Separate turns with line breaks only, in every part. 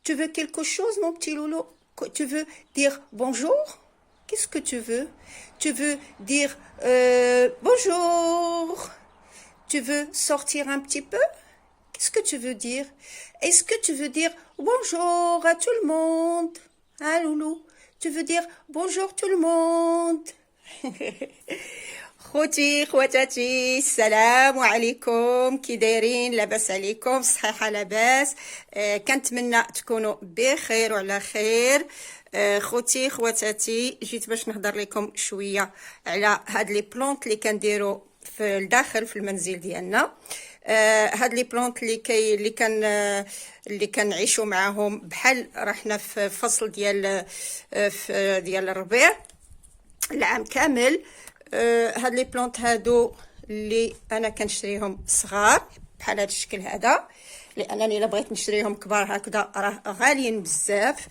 Tu veux quelque chose, mon petit loulou? Tu veux dire bonjour? Qu'est-ce que tu veux? Tu veux dire bonjour? Tu veux sortir un petit peu? Qu'est-ce que tu veux dire? Est-ce que tu veux dire bonjour à tout le monde? Hein, loulou? Tu veux dire bonjour tout le monde? خوتي خواتاتي السلام عليكم، كي دايرين؟ لاباس عليكم؟ صحيحه لاباس. كنتمنى تكونوا بخير وعلى خير. خوتي خواتاتي، جيت باش نهضر لكم شويه على هاد لي بلونط اللي كنديروا في الداخل في المنزل ديالنا. هاد لي بلونط اللي كنعيشوا معاهم، بحال رحنا في فصل ديال الربيع العام كامل. هاد لي بلونط هادو اللي انا كنشريهم صغار بحال هاد الشكل هذا، لانني الا بغيت نشريهم كبار هكذا راه غاليين بزاف.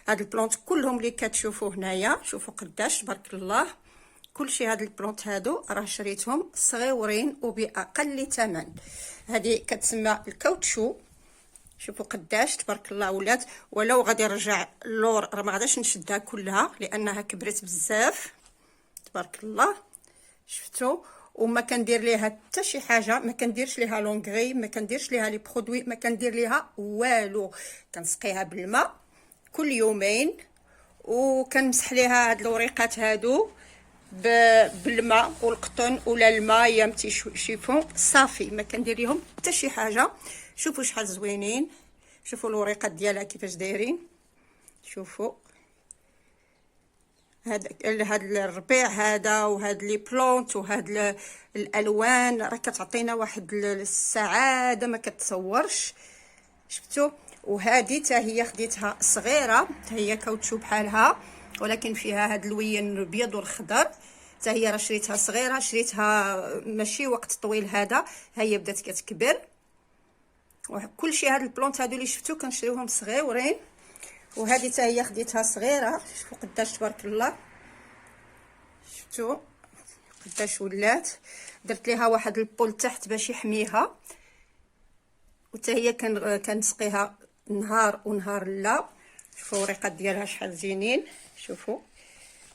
هاد البلونط كلهم اللي كتشوفوا هنايا، شوفوا قداش تبارك الله. كلشي هاد البلونط هادو راه شريتهم صغيورين وباقل ثمن. هذه كتسمى الكاوتشو، شوفوا قداش تبارك الله ولات. ولو غادي نرجع اللور راه ما غاداش نشدها كلها لانها كبرت بزاف تبارك الله. شفتوا؟ وما كندير ليها حتى شي حاجه، ما كنديرش ليها لونغري، ما كنديرش ليها لي برودوي، ما كندير ليها والو. كنسقيها بالماء كل يومين وكنمسح ليها هاد الوريقات هادو بالماء والقطن ولا الماء يمتي شيفون صافي، ما كندير ليهم حتى شي حاجه. شوفوا شحال زوينين، شوفوا الوريقات ديالها كيفاش دايرين. شوفوا هاد الربيع هذا وهاد لي بلونط وهاد الالوان راه كتعطينا واحد السعاده ما كتصورش. شفتوا؟ وهذه حتى هي خديتها صغيره، حتى هي كاوتشو بحالها ولكن فيها هاد اللوين الابيض والخضر. حتى هي راه شريتها صغيره، شريتها ماشي وقت طويل هذا، هي بدات كتكبر. وكلشي هاد البلونط هادو اللي شفتو كنشريوهم صغيورين، وهذه حتى هي خديتها صغيره. شوفوا قداش تبارك الله، شفتوا قداش ولات. درت ليها واحد البول تحت باش يحميها، وحتى هي كنسقيها نهار ونهار لا. شوفوا الوريقات ديالها شحال زينين، شوفوا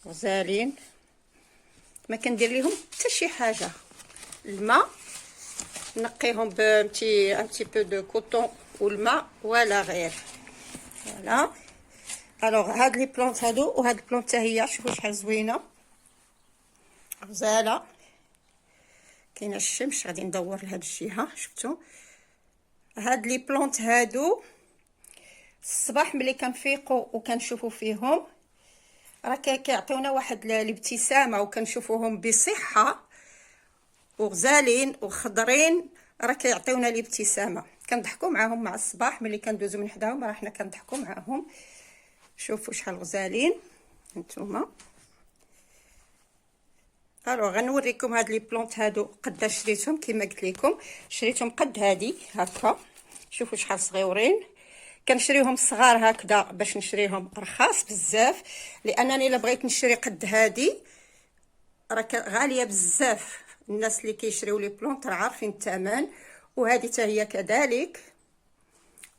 غزالين، ما كندير ليهم حتى شي حاجه. الماء نقيهم ان بتي بو دو كوطون والماء ولا غير. فوالا. الوغ هاد لي بلونط هادو وهاد البلونط حتى هي شوفوا شحال زوينه غزاله. كاينه الشمس، غادي ندور لهاد الجهه. شفتوا هاد لي بلونط هادو الصباح ملي كنفيقوا وكنشوفوا فيهم راه كيعطيونا واحد الابتسامه، وكنشوفوهم بصحه وغزالين وخضرين، راه كيعطيونا الابتسامه. كنضحكوا معاهم مع الصباح ملي كندوزو من حداهم، راه حنا كنضحكوا معاهم. شوفوا شحال غزالين نتوما. الو غنوريكم هاد لي بلونط هادو قداش شريتهم. كما قلت لكم شريتهم قد هادي هكا، شوفوا شحال صغيورين. كنشريهم صغار هكذا باش نشريهم رخاص بزاف، لانني الا بغيت نشري قد هادي راه غاليه بزاف. الناس اللي كيشريو لي بلونط راه عارفين الثمن. وهذه حتى هي كذلك،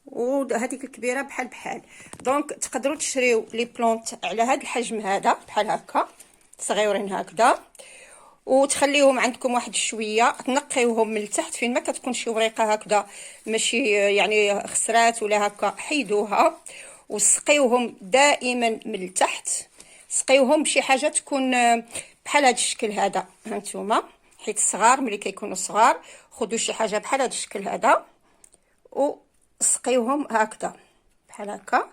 وهذيك الكبيره بحال. دونك تقدروا تشريو لي بلونط على هذا الحجم هذا بحال هكا صغيورين هكذا، وتخليهم عندكم واحد شويه، تنقيوهم من التحت فين ما كتكون شي وريقه هكذا ماشي يعني خسرات ولا هكا، حيدوها وسقيوهم دائما من التحت. سقيوهم بشي حاجه تكون بحال هذا الشكل هذا. هانتوما حيت الصغار ملي كيكونوا صغار خذوا شي حاجه بحال هذا الشكل هذا وسقيوهم هكذا بحال هكا.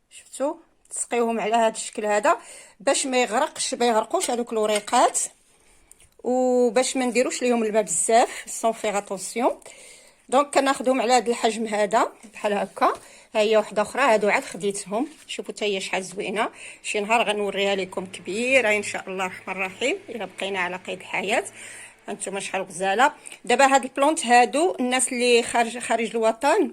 شفتوا؟ تسقيوهم على هذا الشكل هذا باش ما يغرقوش هذوك الوريقات، وباش ما نديروش ليهم الماء بزاف سون فيغ اتونسيون. دونك كناخذهم على هذا الحجم هذا بحال هكا. ها هي وحده اخرى هادو عاد خديتهم. شوفوا حتى هي شحال زوينه. شي نهار غنوريها لكم كبيره ان شاء الله الرحمن الرحيم الا بقينا على قيد الحياه. هانتوما شحال غزاله. دابا هاد البلونط هادو الناس اللي خارج الوطن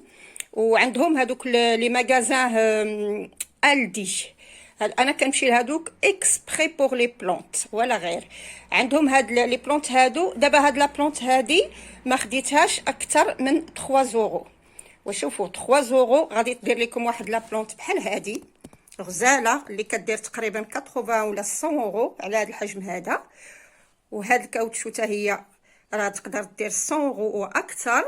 وعندهم هادوك لي ماغازان الدي، انا كنمشي لهادوك اكسبري بور لي بلونط ولا غير. عندهم هاد لي بلونط هادو. دابا هاد لا بلونط هادي ما خديتهاش اكثر من 3 يورو، وشوفوا 3 يورو غادي تدير لكم واحد لا بلونط بحال هذه غزاله اللي كدير تقريبا 80 ولا 100 يورو على هذا الحجم هذا. وهاد الكاوتشو حتى هي راه تقدر دير 100 يورو واكثر.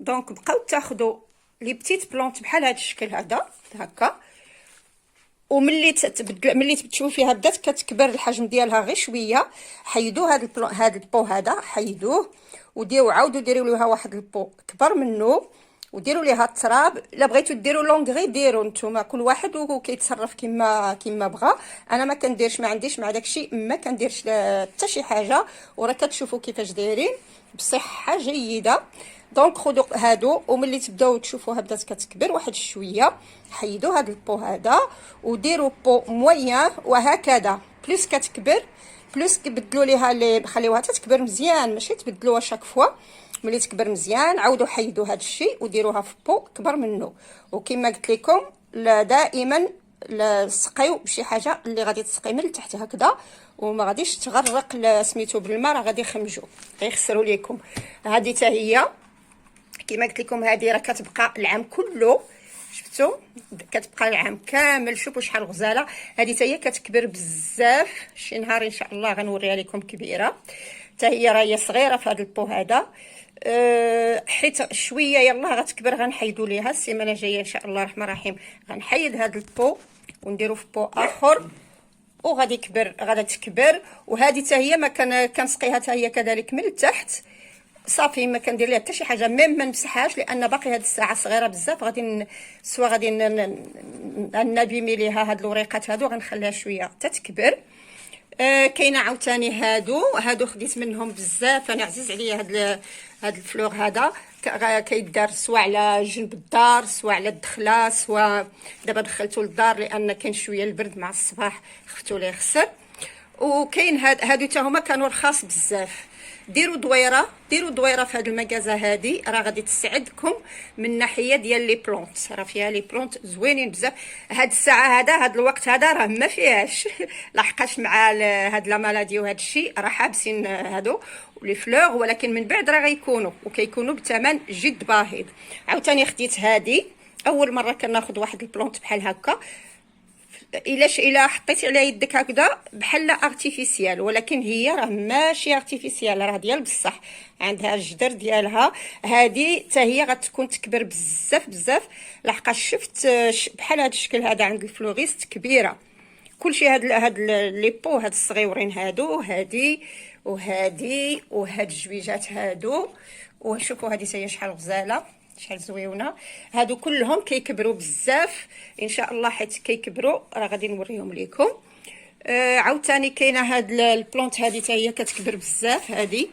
دونك بقاو تاخذوا لي بتيت بلونط بحال هذا الشكل هذا هكا، وملي تبدل ملي تشوفوا فيها بدات كتكبر الحجم ديالها غير شويه، حيدوا هذا البو هذا حيدوه وديروا عاودوا ديروا ليها واحد البو كبر منه وديروا ليها التراب. الا بغيتوا ديروا لونغري ديروا نتوما، كل واحد وكيتصرف كما بغى. انا ما كنديرش، ما عنديش مع داكشي، ما كنديرش حتى شي حاجه، وراه كتشوفوا كيفاش دايرين بصحه جيده. دونك خذوا هادو، وملي تبداو تشوفوها بدات كتكبر واحد شويه حيدوا هذا البو هذا وديروا بو موين، وهكذا بلوس كتكبر بلوس بدلوا ليها خليوها تكبر مزيان، ماشي تبدلوها شاك فوا. ملي تكبر مزيان عاودوا حيدوا هذا الشيء وديروها في بو كبر منه. وكما قلت لكم دائما سقيو بشي حاجه اللي غادي تسقي من تحت هكذا، وما غاديش تغرق سميتو بالماء، راه غادي يخمجوا غيخسروا لكم. هذه حتى هي كما قلت لكم هذه راه كتبقى العام كله، شفتوا كتبقى العام كامل. شوفوا شحال غزاله هذه حتى هي كتكبر بزاف. شي نهار ان شاء الله غنوريها لكم كبيره. حتى هي راه هي صغيره في هذا البو هذا، حيت شويه يلا غتكبر غنحيدوا ليها السيمانه الجايه ان شاء الله الرحمن الرحيم. غنحيد هذا البو ونديرو في بو اخر وغادي تكبر. وهذه حتى هي ما كنسقيها حتى هي كذلك من التحت صافي، ما كندير ليها حتى شي حاجه، ميم ما نمسحهاش لان باقي هذه الساعه صغيره بزاف. غادي نبيمي ليها هاد الوريقات هادو، غنخليها شويه حتى تكبر. كاينه عاوتاني هادو خديت منهم بزاف، انا عزيز عليا هاد الفلور هذا. كيدار سواء على جنب الدار سواء على الدخله، سواء دابا دخلته للدار لان كاين شويه البرد مع الصباح خفتو ليه خسر. وكاين هادو حتى هما كانوا رخاص بزاف. ديروا دويره في هذا المكازا هذه، راه غادي تسعدكم من ناحيه ديال لي بلونط، راه فيها لي بلونط زوينين بزاف. هاد الساعه هاد الوقت هذا راه ما فيهاش لحقاش مع هاد لا مالادي وهاد الشيء راه حابسين هادو لي فلور، ولكن من بعد راه غيكونوا وكيكونوا بثمن جد باهظ. عاوتاني خديت هذه اول مره كناخذ واحد البلونط بحال هكا، الا حطيتي على يدك هكذا بحال ارتيفيسيال، ولكن هي راه ماشي ارتيفيسيال، راه ديال بصح، عندها الجدر ديالها. هذه حتى هي غتكون تكبر بزاف لحقاش شفت بحال هذا الشكل هذا عند الفلوريست كبيره. كلشي هاد لي بو هاد الصغيورين هادو، هادي وهادي وهاد الجويجات هادو. وشوفوا هذه هي شحال غزاله شحال زويونه. هادو كلهم كيكبروا بزاف ان شاء الله، حيت كيكبروا راه غادي نوريهم لكم. عاوتاني كاينه هاد البلونط هذه حتى هي كتكبر بزاف، هذه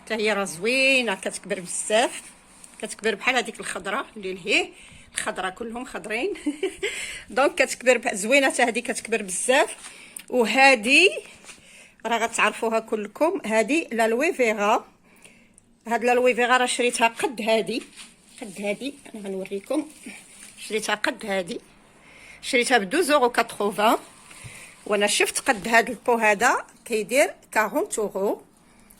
حتى هي راه زوينه كتكبر بزاف، كتكبر بحال هذيك الخضره اللي لهيه الخضره كلهم خضرين دونك كتكبر زوينه حتى هذه كتكبر بزاف. وهذه راه غتعرفوها كلكم، هذه لا لوي فيغا. هاد لا لوي فيغا راه شريتها قد هذه انا غنوريكم. شريتها قد هذه، شريتها ب 12.80 €، وانا شفت قد هذا البو هذا كيدير 40 €.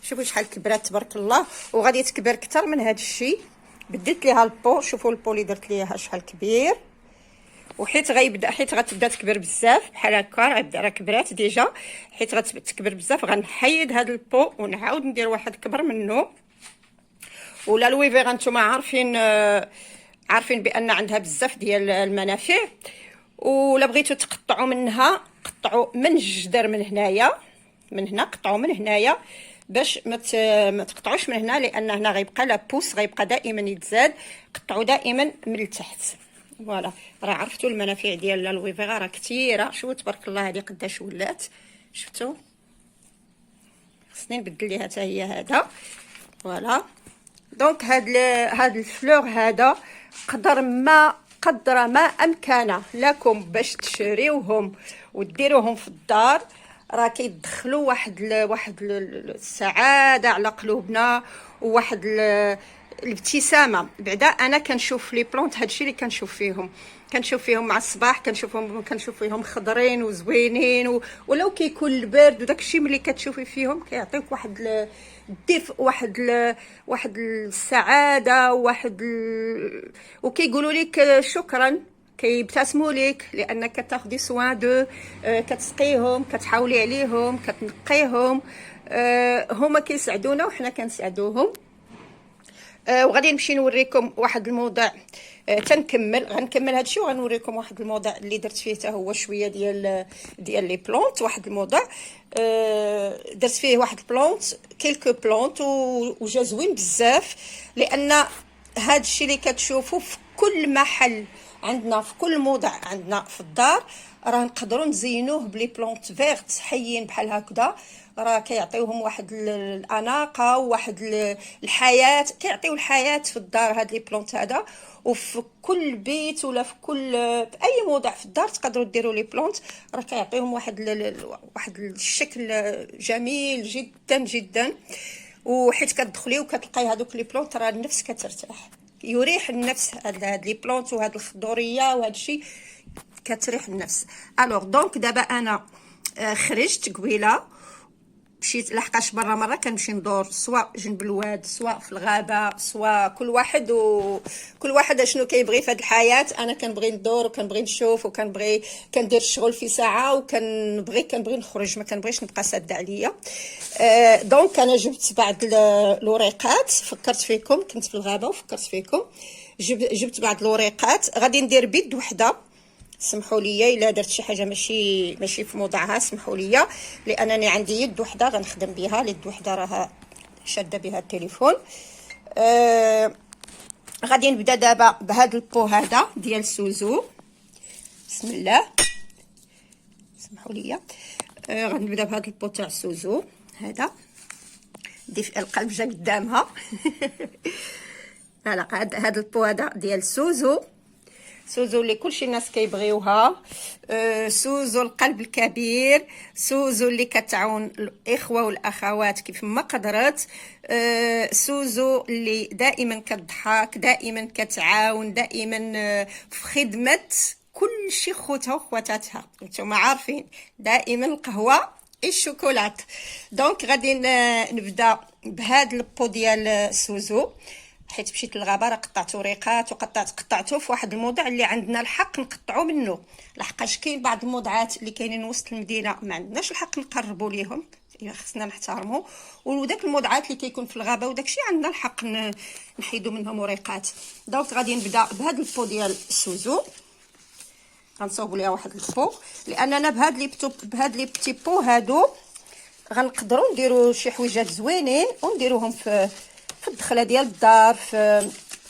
شوفوا شحال كبرات تبارك الله، وغادي تكبر اكثر من هذا الشيء. بدلت ليها البو، شوفوا البو اللي درت ليها شحال كبير. وحيت غتبدا تكبر بزاف بحال هكا، راه كبرات ديجا، حيت غتكبر بزاف غنحيد هذا البو ونعاود ندير واحد كبر منه. ولا لوي فيغا نتوما عارفين بان عندها بزاف ديال المنافع. ولا بغيتوا تقطعوا منها قطعوا من الجدر من هنايا، من هنا قطعوا من هنايا باش ما تقطعوش من هنا، لان هنا غيبقى لا بوس غيبقى دائما يتزاد. قطعوا دائما من التحت. فوالا راه عرفتوا المنافع ديال لوي فيغا راه كثيره. شوفوا تبارك الله هذه قداش ولات، شفتوا خصني نبدل ليها حتى هي هذا. فوالا دونك هاد الفلور هذا قدر ما امكن لكم باش تشريوهم وديروهم في الدار، راه كيدخلوا واحد السعاده على قلوبنا، وواحد الابتسامه. بعدا انا كنشوف لي بلونط هادشي اللي كنشوف فيهم، كنشوف فيهم مع الصباح، كنشوف فيهم خضرين وزوينين، ولو كيكون البرد وداك الشيء ملي كتشوفي فيهم كيعطيوك واحد الدفء، واحد السعاده، وكيقولوا لك شكرا، كيبتسموا لك لانك كتاخدي سوان دو، كتسقيهم، كتحاولي عليهم، كتنقيهم. هما كيسعدونا وحنا كنسعدوهم. وغادي نمشي نوريكم واحد الموضوع. غنكمل هادشي وغنوريكم واحد الموضوع اللي درت فيه حتى هو شويه ديال لي بلونط. واحد الموضوع درت فيه واحد البلونط، كيلكو بلونط، وجا زوين بزاف، لان هادشي اللي كتشوفوا في كل محل عندنا، في كل موضع عندنا في الدار، راه نقدروا نزينوه بلي بلونط فيرت حيين بحال هكذا. راه كيعطيوهم واحد الاناقه وواحد الحياه، كيعطيو الحياه في الدار هاد لي بلونط هذا. وفي كل بيت ولا في اي موضع في الدار تقدروا ديروا لي بلونط، راه كيعطيوهم واحد الشكل جميل جدا جدا. وحيت كتدخلي وكتلقاي هذوك لي بلونط، راه النفس كترتاح، يريح النفس. هاد لي بلونط وهاد الخضوريه وهاد الشيء كتريح النفس. الوغ دونك دابا انا خرجت قبيله، مشيت لحقاش برا مره كنمشي ندور سواء جنب الواد سواء في الغابه، سواء كل واحد شنو كيبغي في هذه الحياه. انا كنبغي ندور وكنبغي نشوف وكنبغي كندير الشغل في ساعه، كنبغي نخرج، ما كنبغيش نبقى ساده عليا. دونك انا جبت بعض الوريقات، فكرت فيكم، كنت في الغابه وفكرت فيكم، جبت بعض الوريقات. غادي ندير بيد وحده، سمحوا لي الا درت شي حاجه ماشي في موضعها، سمحوا لي، لانني عندي يد وحده غنخدم بها. اليد وحده راها شاده بها التليفون. غادي نبدا دابا بهذا البو هذا ديال سوزو. بسم الله، سمحوا لي. غادي نبدا بهذا البو تاع سوزو هذا. ديف القلب جا قدامها. فوالا، هذا البو هذا ديال سوزو اللي كلشي الناس كيبغيوها. سوزو القلب الكبير، سوزو اللي كتعاون الاخوه والاخوات كيف ما قدرت. سوزو اللي دائما كتضحك، دائما كتعاون، دائما في خدمه كل شي خوتها وخواتاتها. نتوما عارفين دائما القهوه الشوكولات. دونك غادي نبدا بهذا البو ديال سوزو، حيت مشيت للغابه راه قطعت وريقات قطعته في واحد الموضع اللي عندنا الحق نقطعو منه، لحقاش كاين بعض الموضعات اللي كاينين وسط المدينه ما عندناش الحق نقربوا ليهم، خصنا نحترموا. وداك الموضعات اللي كيكون في الغابه وداكشي عندنا الحق نحيدوا منهم وريقات. دونك غادي نبدا بهذا البو ديال السوزو، غنصاوبوا ليها واحد البو، لاننا بهاد لي بتي بو هادو غنقدروا نديروا شي حويجات زوينين ونديروهم في الدخله ديال الدار.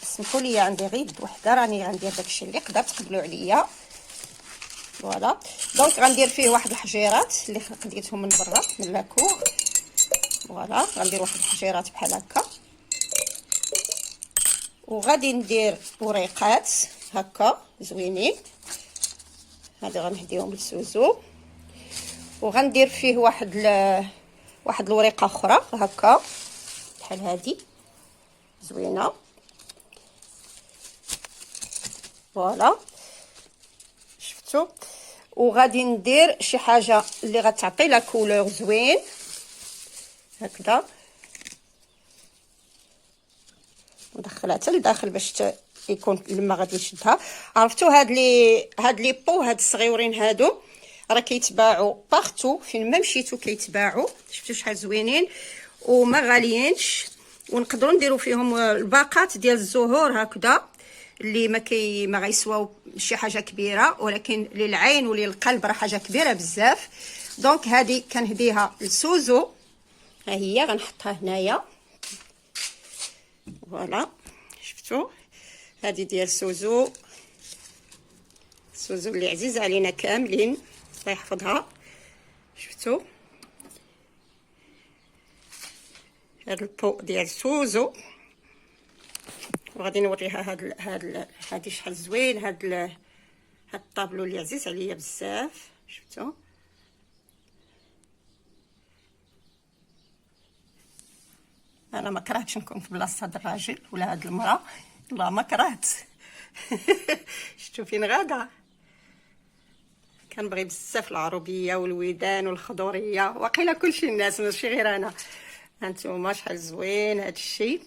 سمحوا لي، عندي غير يد وحده، راني غندير داكشي اللي قدر تقبلوا عليا. فوالا، دونك غندير فيه واحد الحجيرات اللي خديتهم من برا من لاكو. فوالا، غندير واحد الحجيرات بحال هكا، وغادي ندير وريقات هكا زوينين. هادو غنهديهم للسوزو، وغندير فيه واحد الوريقه اخرى هكا بحال هادي زوينه. فوالا، شفتوا؟ وغادي ندير شي حاجه اللي غتعطي لا كولور زوين هكذا، ندخلها حتى لداخل باش يكون لما غادي نشدها. عرفتوا هاد لي بو هاد الصغيورين هادو راه كيتباعوا بارتو، فين ما مشيتو كيتباعوا. شفتوا شحال زوينين وما غاليينش، ونقدروا نديروا فيهم الباقات ديال الزهور هكذا اللي ما غيسواو شي حاجه كبيره، ولكن للعين وللقلب راه حاجه كبيره بزاف. دونك هذه كنهديها لسوزو، ها هي غنحطها هنايا. فوالا، شفتوا هذه ديال سوزو اللي عزيزه علينا كاملين، الله يحفظها. شفتوا هاد البو ديال سوزو، وغادي نوريها هادي شحال زوين هاد الطابلو اللي عزيز عليا بزاف. شفتوا؟ انا ما كرهتش نكون في بلاصه هاد الراجل ولا هاد المراه، والله ما كرهت، شفتوا فين غادا؟ كنبغي بزاف العروبيه والودان والخضوريه، واقيلا كلشي الناس ماشي غير انا. هانتوما شحال زوين هذا الشيء.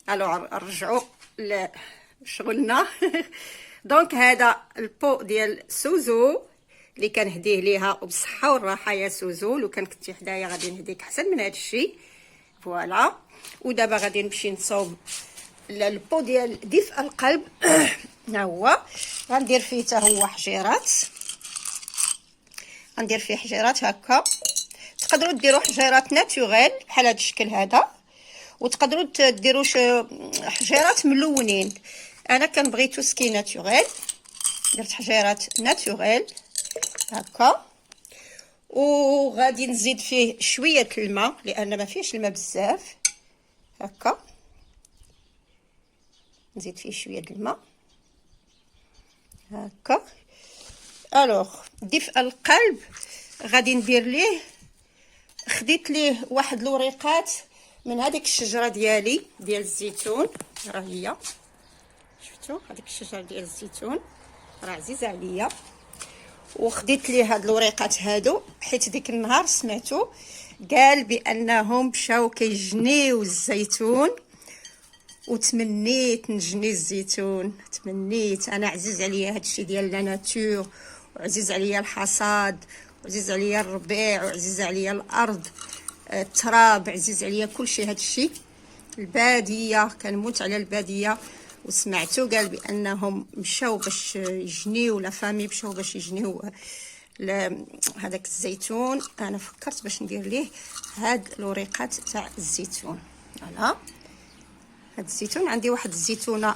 الو نرجعوا لشغلنا. دونك هذا البو ديال سوزو اللي كنهديه ليها وبصحه والراحه يا سوزو. لو كان كنتي حدايا غادي نهديك احسن من هذا الشيء. فوالا. ودابا غادي نمشي نصاوب البو ديال دفء القلب. ها هو غندير فيه حتى هو حجيرات، غندير فيه حجيرات هكا. تقدروا ديروا حجيرات ناتوريل بحال هذا الشكل هذا، وتقدروا ديروا حجيرات ملونين. انا كنبغي توسكي ناتوريل، درت حجيرات ناتوريل هكا. وغادي نزيد فيه شويه الماء لان ما فيهش الماء بزاف هكا. نزيد فيه شويه الماء هكا. الوغ دفء القلب غادي ندير ليه، خديت ليه واحد الوريقات من هذيك الشجره ديالي ديال الزيتون، راه هي شفتوا هذيك الشجره ديال الزيتون راه عزيزه عليا. وخديت ليه هاد الوريقات هادو حيت ديك النهار سمعتو قال بانهم مشاو كيجنيو الزيتون، وتمنيت نجني الزيتون. تمنيت، انا عزيز عليا هادشي ديال لا ناتور، وعزيز عليا الحصاد، وعزيز عليا الربيع، وعزيز عليا الارض، التراب، عزيز عليا كلشي. هادشي الباديه كنموت على الباديه. وسمعتو قال بانهم مشاو باش يجنيو لا فامي، مشاو باش يجنيو هذاك الزيتون. انا فكرت باش ندير ليه هاد الوريقات تاع الزيتون. فوالا هاد الزيتون عندي واحد الزيتونه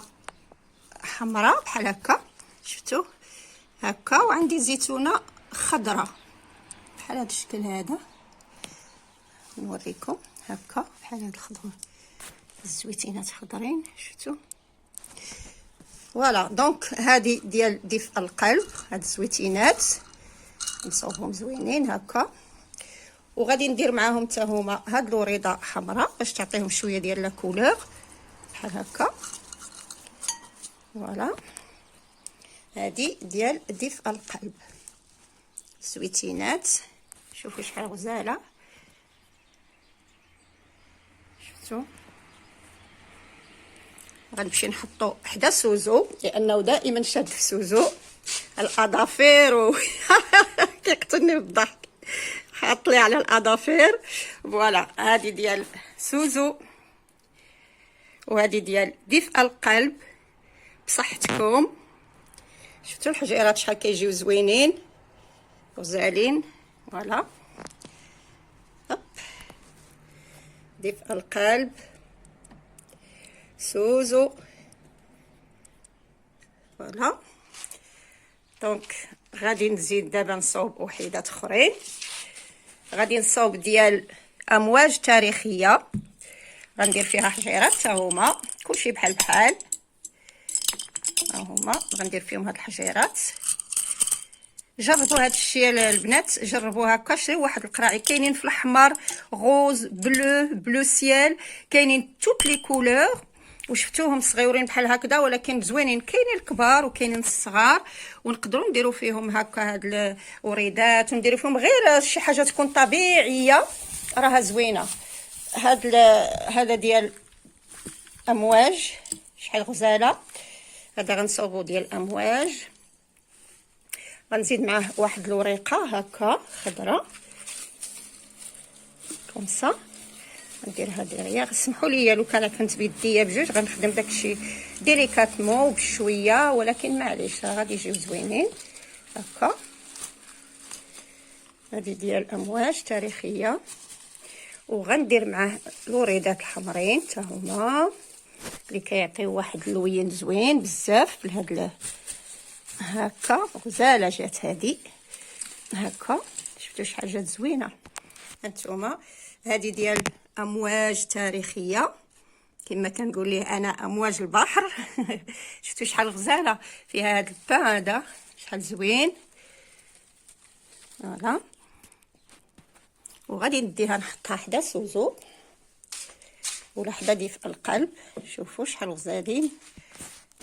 حمراء بحال هكا شفتوا هكا، وعندي زيتونه خضراء بحال هذا الشكل هذا. نوريكم هكا بحال هاد الخضر، الزويتينات خضرين شفتوا. فوالا دونك هذه ديال دفء القلب، هاد الزويتينات نصوبهم زوينين هكا. وغادي ندير معاهم حتى هما هاد الوريضه حمراء باش تعطيهم شويه ديال لا كولور بحال هكا. فوالا هذه ديال دفء القلب، الزويتينات شوفوا شحال غزاله شفتوا. غنمشي نحطو حدا سوزو لانه دائما شاد في سوزو الاظافير كيقتلني بالضحك، حاط لي على الاظافير. فوالا هذه ديال سوزو وهذه ديال دفء القلب بصحتكم. شفتوا الحجيرات شحال كيجيو زوينين غزالين. فوالا دفء القلب سوزو. فوالا دونك غادي نزيد دابا نصاوب وحيدات اخرين. غادي نصاوب ديال امواج تاريخيه، غندير فيها حجيرات حتى هما كلشي بحال بحال. ها هما غندير فيهم هاد الحجيرات. جربوا هاد الشيء البنات، جربوا هكا. شريو واحد القراعي كاينين في الاحمر، غوز، بلو سيال، كاينين توت لي كولور. وشفتوهم صغيورين بحال هكذا ولكن زوينين. كاينين الكبار وكاينين الصغار، ونقدروا نديروا فيهم هكا هاد الوريدات، ونديروا فيهم غير شي حاجه تكون طبيعيه راها زوينه. هذا ديال امواج شحال غزاله. هذا غنصوبو ديال امواج. غنزيد معاه واحد الوريقه هكا خضراء كومسا. نديرها ديريا. سمحوا لي لو كان كنت بيديا بجوج غنخدم داكشي ديليكاتمون بشويه، ولكن معليش غادي يجيو زوينين هكا. هذه ديال امواج تاريخيه. وغندير معاه الوريدات الحمرين حتى هما اللي كيعطيو واحد اللوين زوين بزاف بهاد هكا. غزاله جات هذه هكا. شفتوا شحال جات زوينه هانتوما. هذه ديال امواج تاريخيه كما كنقول ليه انا امواج البحر. شفتوا شحال غزاله فيها هذا البان هذا شحال زوين. فوالا وغادي نديها نحطها حدا سوزو ولا حدا دفء القلب. شوفوا شحال غزالين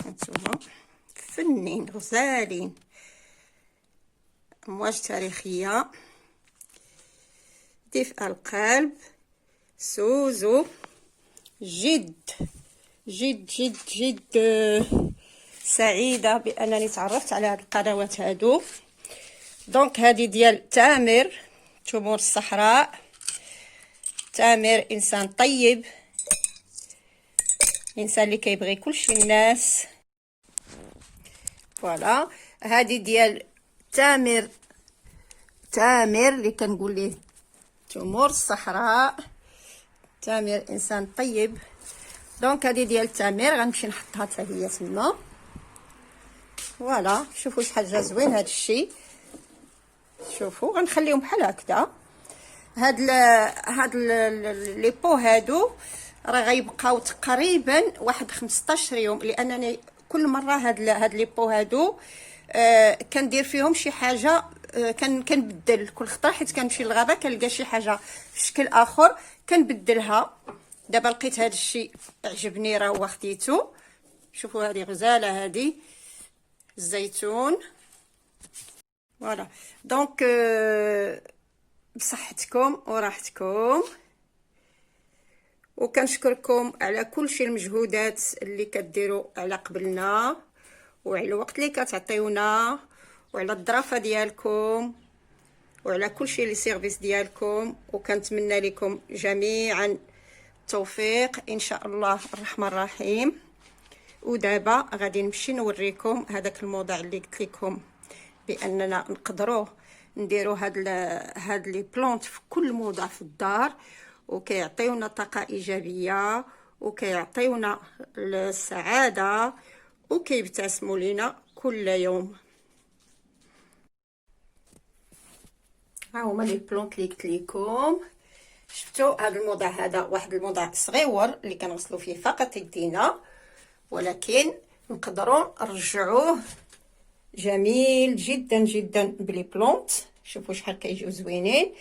هانتوما. فنين غزالين. أمواج تاريخية، دفء القلب، سوزو. جد جد جد جد سعيدة بأنني تعرفت على هاد القنوات هادو. دونك هادي ديال تامر، تمور الصحراء. تامر إنسان طيب، إنسان اللي كيبغي كلشي الناس. فوالا هادي ديال تامر، تامر اللي كنقول ليه تمور الصحراء. تامر إنسان طيب. دونك هادي ديال تامر غنمشي نحطها حتى هي تما. فوالا شوفوا شحال جا زوين هاد الشيء. شوفوا غنخليهم بحال هكذا. هاد لي بو هادو راه غيبقاو تقريبا واحد 15 يوم، لانني كل مره هاد لي بو هادو كندير فيهم شي حاجه، كنبدل كل خطره، حيت كنمشي للغابه كنلقى شي حاجه في شكل اخر كنبدلها. دابا لقيت هاد الشيء عجبني راه هو خديتو. شوفوا هذه غزاله، هذه الزيتون. فوالا دونك بصحتكم وراحتكم، وكنشكركم على كل شيء المجهودات اللي كديروا على قبلنا، وعلى الوقت اللي كتعطيونا، وعلى الظرافه ديالكم، وعلى كل شيء لي سيرفيس ديالكم. وكنتمنى لكم جميعا التوفيق ان شاء الله الرحمن الرحيم. ودابا غادي نمشي نوريكم هذاك الموضوع اللي قلت لكم باننا نقدروا نديروا هاد لي بلونت في كل موضع في الدار، وكيعطيونا طاقه ايجابيه، وكيعطيونا السعاده، وكيبتسموا لينا كل يوم. ها هما لي بلونت اللي قلت لكم. شفتوا هذا الموضع، هذا واحد الموضع صغيور اللي كنغسلوا فيه فقط يدينا، ولكن نقدروا نرجعوه جميل جدا جدا بلي بلونت. شوفوا شحال كيجيو زوينين.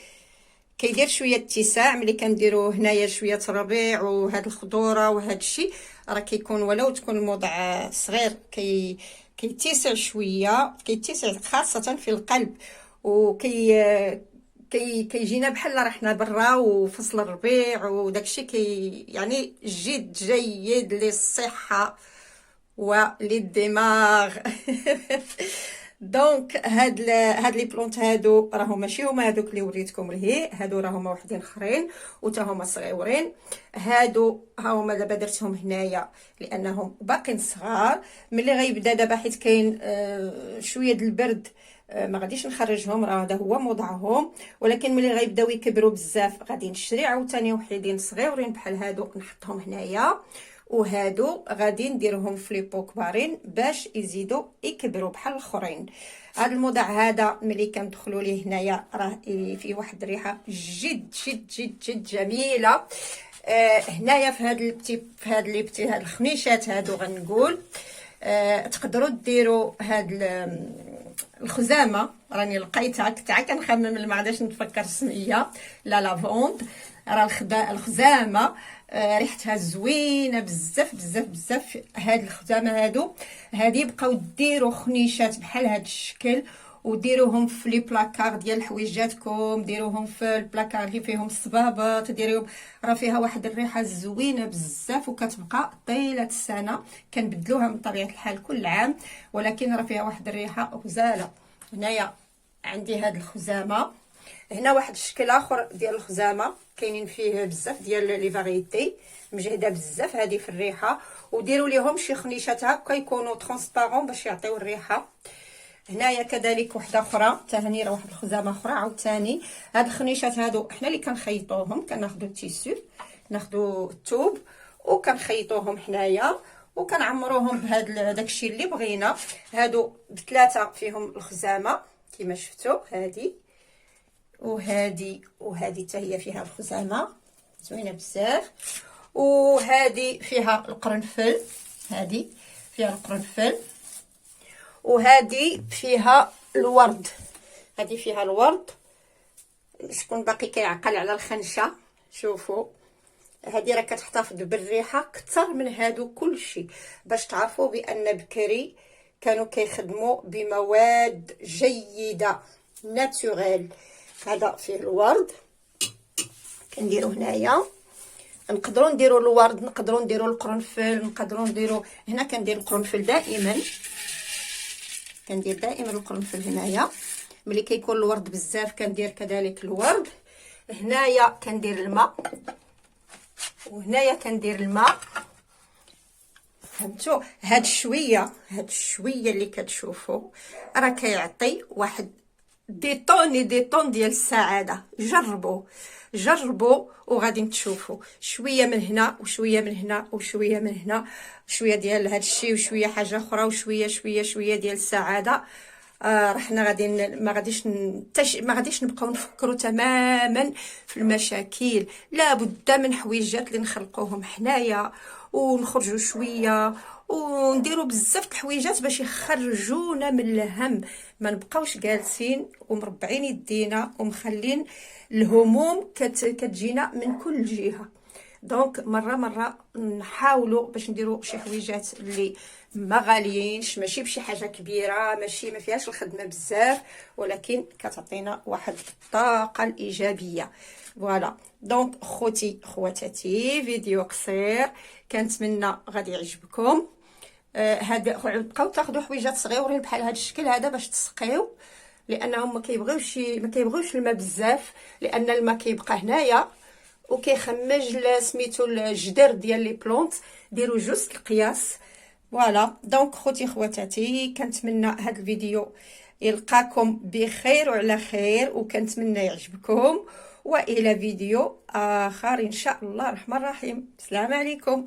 كيدير شويه اتساع ملي كنديروا هنايا شويه الربيع وهاد الخضوره وهاد الشيء، راه كيكون ولو تكون الموضع صغير كيتسع شويه، كيتسع خاصه في القلب، كيجينا بحال رحنا برا وفصل الربيع وداكشي يعني جد جيد للصحه وللدماغ. دونك هاد لي بلونت هادو راهم ماشي هما هادوك اللي وريتكم لهي، هادو راهما وحدين اخرين وتا هما صغيورين. هادو ها هما دابا درتهم هنايا لانهم باقيين صغار. ملي غيبدا دابا حيت كاين شويه د البرد، ما غاديش نخرجهم، راه هذا هو موضعهم. ولكن ملي غيبداو يكبروا بزاف غادي نشري عاوتاني وحيدين صغيورين بحال هادو نحطهم هنايا، وهادو غادي نديرهم في لي بو كبارين باش يزيدوا يكبروا بحال الاخرين. هذا الموضع هذا ملي كندخلوا ليه هنايا راه فيه واحد الريحه جد جد جد جد جميله. هنايا في هاد هاد الخنيشات هادو غنقول تقدروا ديروا هاد الخزامه، راني لقيتها كنت كنخمم ما عادش نتفكر السميه، لا لافوند. راه الخزامه ريحتها زوينه بزاف بزاف بزاف. هاد الخزامه هادي بقاو ديروا خنيشات بحال هاد الشكل، وديروهم في لي بلاكار ديال حويجاتكم، ديروهم في البلاكار اللي فيهم الصبابط، ديروهم. راه فيها واحد الريحه زوينه بزاف، وكتبقى طيله السنه. كنبدلوها من طبيعه الحال كل عام، ولكن راه فيها واحد الريحه غزاله. هنايا عندي هاد الخزامه، هنا واحد الشكل اخر ديال الخزامه كاينين فيه بزاف ديال لي فاريتي مجهده بزاف هذه في الريحه. وديروا ليهم شي خنيشات هكا يكونوا ترونسبارون باش يعطيو الريحه. هنايا كذلك وحده اخرى ثاني، راه واحد الخزامه اخرى عاوتاني. هاد الخنيشات هادو حنا اللي كنخيطوهم، كناخذوا التيسو، ناخذوا الثوب وكنخيطوهم حنايا، وكنعمروهم بهذا داكشي اللي بغينا. هادو بثلاثه فيهم الخزامه كما شفتوا، هذه وهذه حتى هي فيها الخزامه زوينه بزاف. وهذه فيها القرنفل، هذه فيها القرنفل، وهذه فيها الورد، هذه فيها الورد. شكون باقي كيعقل على الخنشه؟ شوفوا هذه راه كتحتفظ بالريحه اكثر من هادو كلشي، باش تعرفوا بان بكري كانوا كيخدموا بمواد جيده ناتوريل. هذا فيه الورد كنديرو هنايا، نقدروا نديروا الورد، نقدروا نديروا القرنفل، نقدروا نديروا هنا. كندير القرنفل دائما، كندير دائما القرنفل هنايا. ملي كيكون الورد بزاف كندير كذلك الورد. هنايا كندير الماء، وهنايا كندير الماء. فهمتوا؟ هاد الشويه اللي كتشوفوا راه كيعطي واحد دي طون ديال السعاده. جربوا وغادي تشوفوا شويه من هنا وشويه من هنا وشويه من هنا، شويه ديال هاد الشيء وشويه حاجه اخرى وشويه شويه ديال السعاده. حنا غادي ما غاديش نبقاو نفكروا تماما في المشاكل. لا بد من حويجات اللي نخلقوهم حنايا، ونخرجوا شويه ونديروا بزاف د الحويجات باش يخرجونا من الهم. ما نبقاوش جالسين ومربعين يدينا ومخلين الهموم كتجينا من كل جهه. دونك مره نحاولوا باش نديروا شي حويجات اللي ما غاليينش، ماشي بشي حاجه كبيره، ماشي ما فيهاش الخدمه بزاف، ولكن كتعطينا واحد الطاقه الايجابيه. فوالا دونك خواتاتي فيديو قصير، كنتمنى غادي يعجبكم. هذا بقاو تاخذوا حويجات صغيورين بحال هذا الشكل هذا باش تسقيو، لانهم ما كيبغيوش الماء بزاف، لان الماء كيبقى هنايا وكيخمج سميتو الجدر ديال لي بلونط. ديروا جوست القياس. فوالا دونك خواتاتي كنتمنى هذا الفيديو يلقاكم بخير وعلى خير، وكنتمنى يعجبكم. والى فيديو اخر ان شاء الله الرحمن الرحيم. السلام عليكم.